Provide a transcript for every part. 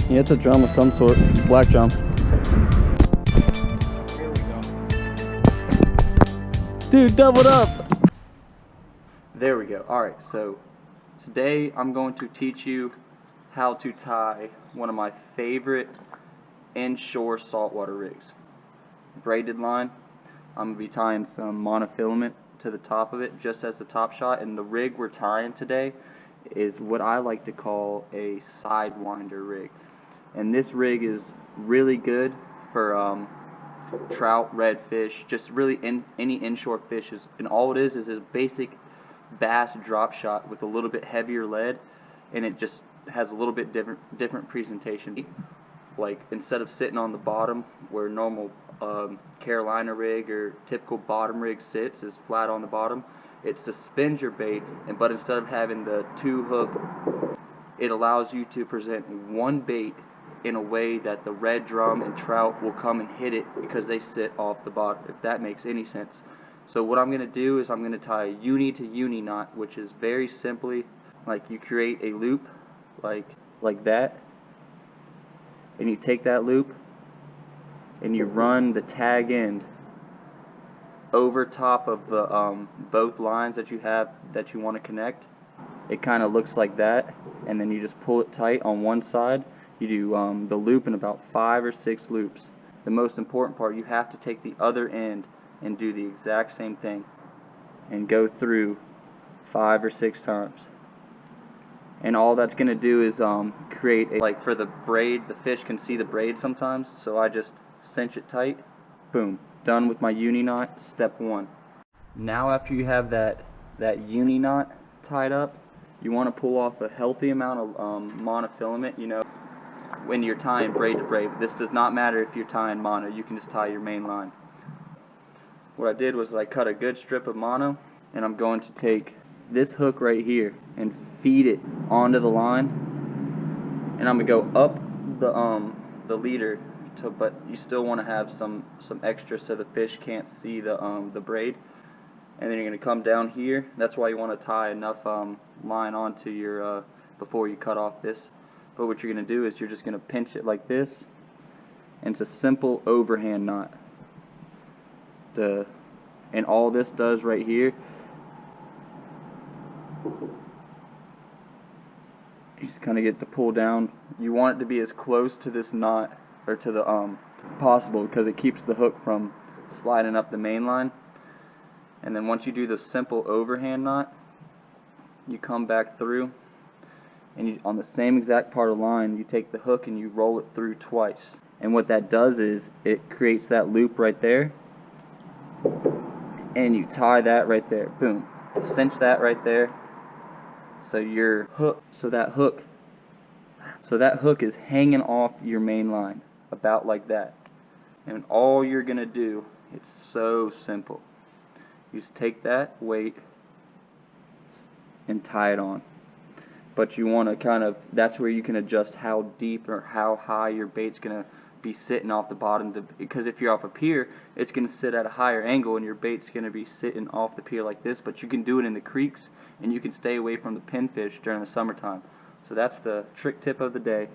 Yeah, it's a drum of some sort. Black drum. Here we go. Dude, doubled up! There we go. Alright, so today I'm going to teach you how to tie one of my favorite inshore saltwater rigs. Braided line. I'm going to be tying some monofilament to the top of it just as the top shot, and the rig we're tying today is what I like to call a Sidewinder rig. And this rig is really good for trout, redfish, just really any inshore fishes. And all it is a basic bass drop shot with a little bit heavier lead, and it just has a little bit different presentation. Like instead of sitting on the bottom where normal Carolina rig or typical bottom rig sits, is flat on the bottom, it suspends your bait, but instead of having the two hook, it allows you to present one bait in a way that the red drum and trout will come and hit it because they sit off the bottom, if that makes any sense. So what I'm going to do is I'm going to tie a uni to uni knot, which is very simply like you create a loop like that, and you take that loop and you run the tag end over top of the both lines that you want to connect. It kind of looks like that, and then you just pull it tight on one side. You do the loop in about 5 or 6 loops. The most important part, you have to take the other end and do the exact same thing and go through 5 or 6 times. And all that's going to do is create like for the braid, the fish can see the braid sometimes, so I just cinch it tight. Boom, done with my uni knot, step 1. Now after you have that uni knot tied up, you want to pull off a healthy amount of monofilament, you know, when you're tying braid to braid. This does not matter if you're tying mono, you can just tie your main line. What I did was I cut a good strip of mono, and I'm going to take this hook right here and feed it onto the line, and I'm going to go up the leader, but you still want to have some extra so the fish can't see the braid. And then you're going to come down here. That's why you want to tie enough line onto your before you cut off this. But what you're going to do is you're just going to pinch it like this, and it's a simple overhand knot. And all this does right here, you just kind of get to pull down. You want it to be as close to this knot or to the possible, because it keeps the hook from sliding up the main line. And then once you do the simple overhand knot, you come back through, and on the same exact part of the line, you take the hook and you roll it through twice. And what that does is it creates that loop right there, and you tie that right there. Boom. Cinch that right there. So your hook, so that hook is hanging off your main line, about like that. And all you're gonna do, it's so simple. You just take that weight and tie it on. But you want to kind of, that's where you can adjust how deep or how high your bait's going to be sitting off the bottom. Because if you're off a pier, it's going to sit at a higher angle, and your bait's going to be sitting off the pier like this. But you can do it in the creeks, and you can stay away from the pinfish during the summertime. So that's the trick tip of the day.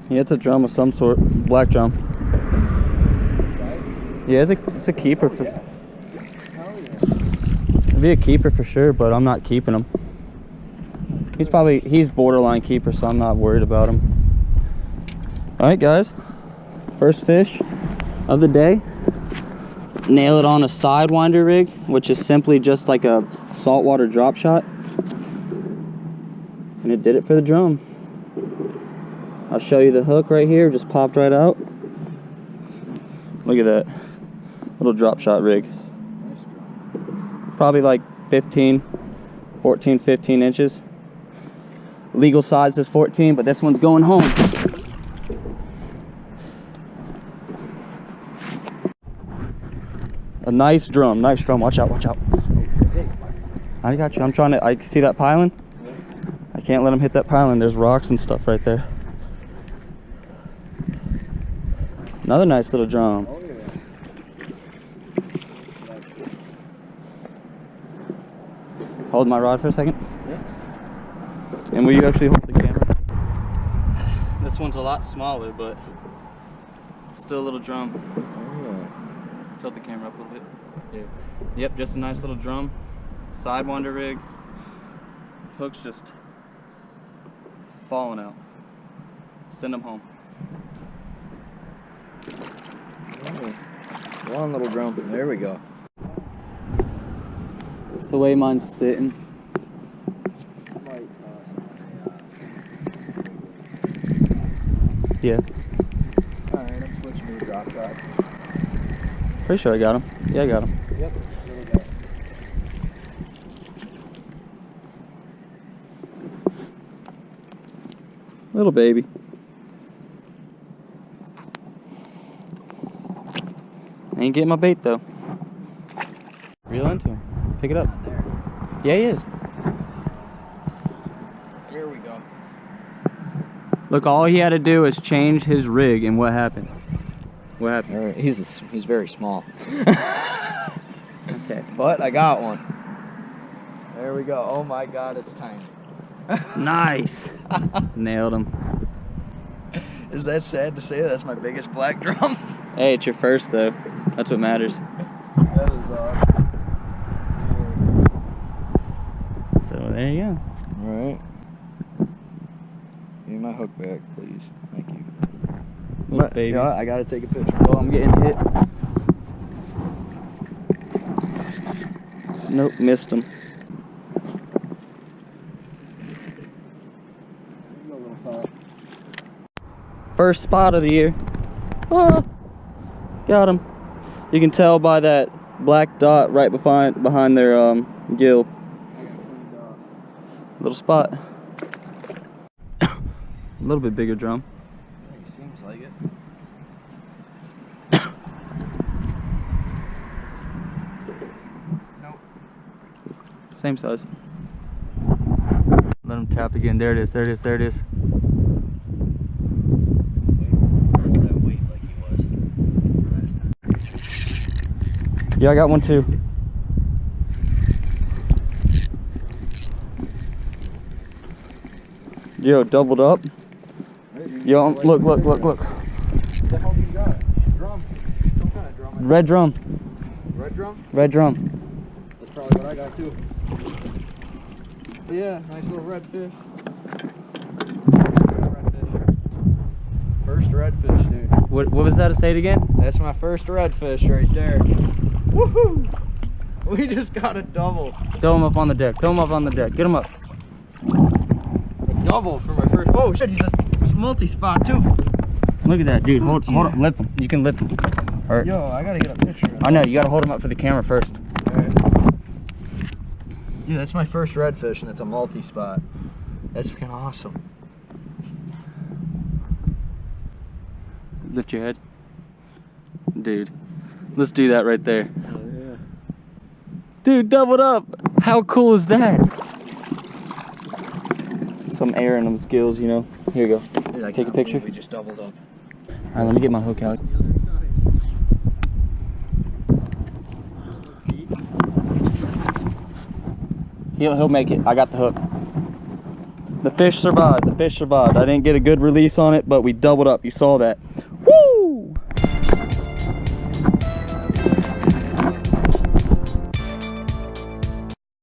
Yeah, it's a drum of some sort. Black drum. Yeah, it's a keeper. It'd be a keeper for sure, but I'm not keeping him. He's borderline keeper, so I'm not worried about him. Alright guys, first fish of the day. Nail it on a Sidewinder rig, which is simply just like a saltwater drop shot. And it did it for the drum. I'll show you the hook right here, just popped right out. Look at that little drop shot rig. Probably like 15 inches. Legal size is 14, but this one's going home. A nice drum, watch out, watch out. I got you, I see that piling? I can't let him hit that piling, there's rocks and stuff right there. Another nice little drum. Oh, yeah. Hold my rod for a second. Yeah. And will you actually hold the camera? This one's a lot smaller, but still a little drum. Oh. Tilt the camera up a little bit. Yeah. Yep, just a nice little drum. Sidewinder rig. Hook's just falling out. Send them home. Oh. One little drum. There we go. That's the way mine's sitting. Yeah. Alright, I'm switching to a drop shot. Pretty sure I got him. Yeah, I got him. Yep. There we go. Little baby. Ain't getting my bait though. Reel into him. Pick it up. Yeah, he is. Here we go. Look, all he had to do is change his rig, and what happened? What happened? All right, he's very small. Okay. But I got one. There we go. Oh my God, it's tiny. Nice. Nailed him. Is that sad to say? That's my biggest black drum. Hey, it's your first though. That's what matters. That is awesome. So there you go. All right. Give me my hook back, please. Thank you. Little baby. You know what? I gotta take a picture. Oh, I'm getting hit. Nope, missed him. First spot of the year. Ah, got him. You can tell by that black dot right behind their gill. I got cleaned off. Little spot. A little bit bigger drum. Yeah, seems like it. Nope. Same size. Let him tap again. There it is. There it is. There it is. Pull that weight like he was last time. Yeah, I got one too. Yo, doubled up. Yo, look. What the hell do you got? Drum. Some kind of drum. Red drum. Red drum? Red drum. That's probably what I got too. But yeah, nice little red fish. First redfish, dude. What was that? Say it again. That's my first redfish right there. Woohoo! We just got a double. Throw him up on the deck. Throw him up on the deck. Get him up. A double for my first. Oh shit, he's a multi-spot too. Look at that, dude. Hold him. Lip him. You can lip him. Or, Yo, I gotta get a picture. I know. You gotta hold him up for the camera first. Alright. Yeah, that's my first redfish, and it's a multi-spot. That's freaking awesome. Lift your head. Dude. Let's do that right there. Oh yeah. Dude, doubled up. How cool is that? Some air in them skills, you know. Here you go. Dude, I Take a can't picture. believe we just doubled up. All right, let me get my hook out. He'll make it. I got the hook. The fish survived. The fish survived. I didn't get a good release on it, but we doubled up. You saw that.